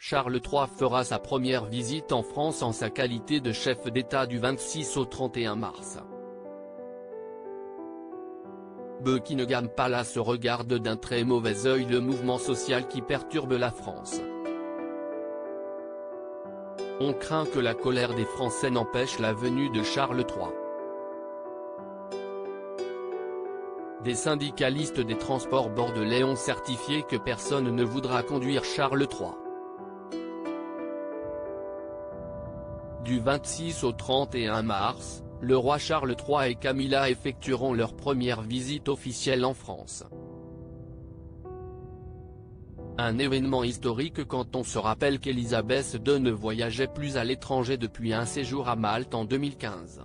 Charles III fera sa première visite en France en sa qualité de chef d'État du 26 au 31 mars. Buckingham Palace regarde d'un très mauvais œil le mouvement social qui perturbe la France. On craint que la colère des Français n'empêche la venue de Charles III. Des syndicalistes des transports bordelais ont certifié que personne ne voudra conduire Charles III. Du 26 au 31 mars, le roi Charles III et Camilla effectueront leur première visite officielle en France. Un événement historique quand on se rappelle qu'Élisabeth II ne voyageait plus à l'étranger depuis un séjour à Malte en 2015.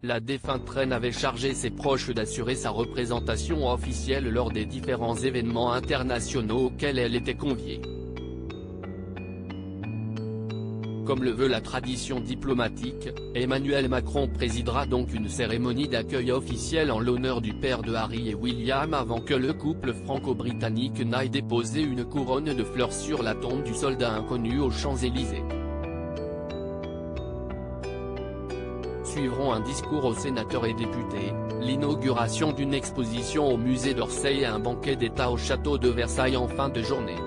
La défunte reine avait chargé ses proches d'assurer sa représentation officielle lors des différents événements internationaux auxquels elle était conviée. Comme le veut la tradition diplomatique, Emmanuel Macron présidera donc une cérémonie d'accueil officielle en l'honneur du père de Harry et William avant que le couple franco-britannique n'aille déposer une couronne de fleurs sur la tombe du soldat inconnu aux Champs-Élysées. Suivront un discours aux sénateurs et députés, l'inauguration d'une exposition au musée d'Orsay et un banquet d'État au château de Versailles en fin de journée.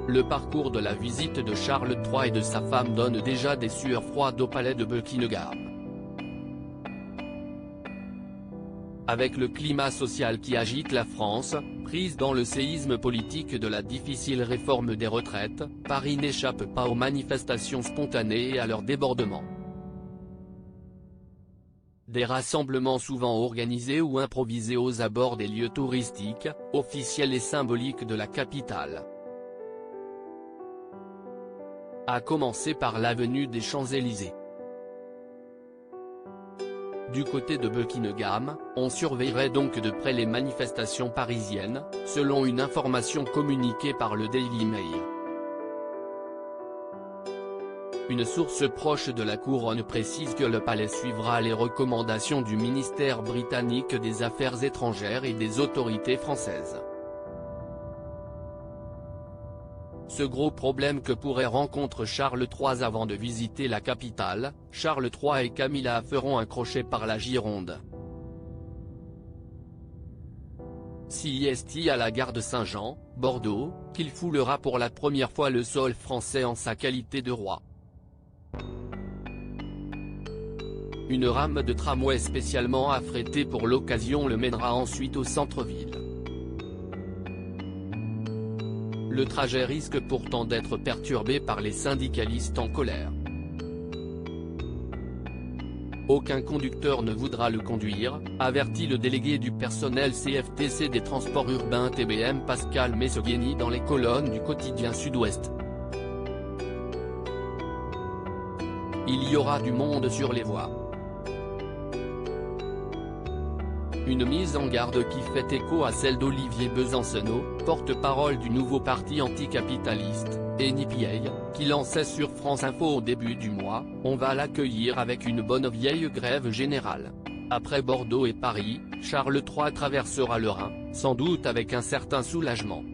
Le parcours de la visite de Charles III et de sa femme donne déjà des sueurs froides au palais de Buckingham. Avec le climat social qui agite la France, prise dans le séisme politique de la difficile réforme des retraites, Paris n'échappe pas aux manifestations spontanées et à leurs débordements. Des rassemblements souvent organisés ou improvisés aux abords des lieux touristiques, officiels et symboliques de la capitale. À commencer par l'avenue des Champs-Élysées. Du côté de Buckingham, on surveillerait donc de près les manifestations parisiennes, selon une information communiquée par le Daily Mail. Une source proche de la couronne précise que le palais suivra les recommandations du ministère britannique des Affaires étrangères et des autorités françaises. Ce gros problème que pourrait rencontrer Charles III avant de visiter la capitale, Charles III et Camilla feront un crochet par la Gironde. CIST à la gare de Saint-Jean, Bordeaux, qu'il foulera pour la première fois le sol français en sa qualité de roi. Une rame de tramway spécialement affrétée pour l'occasion le mènera ensuite au centre-ville. Le trajet risque pourtant d'être perturbé par les syndicalistes en colère. Aucun conducteur ne voudra le conduire, avertit le délégué du personnel CFTC des transports urbains TBM Pascal Messogueni dans les colonnes du quotidien Sud-Ouest. Il y aura du monde sur les voies. Une mise en garde qui fait écho à celle d'Olivier Besancenot, porte-parole du nouveau parti anticapitaliste, NPA, qui lançait sur France Info au début du mois « On va l'accueillir avec une bonne vieille grève générale ». Après Bordeaux et Paris, Charles III traversera le Rhin, sans doute avec un certain soulagement.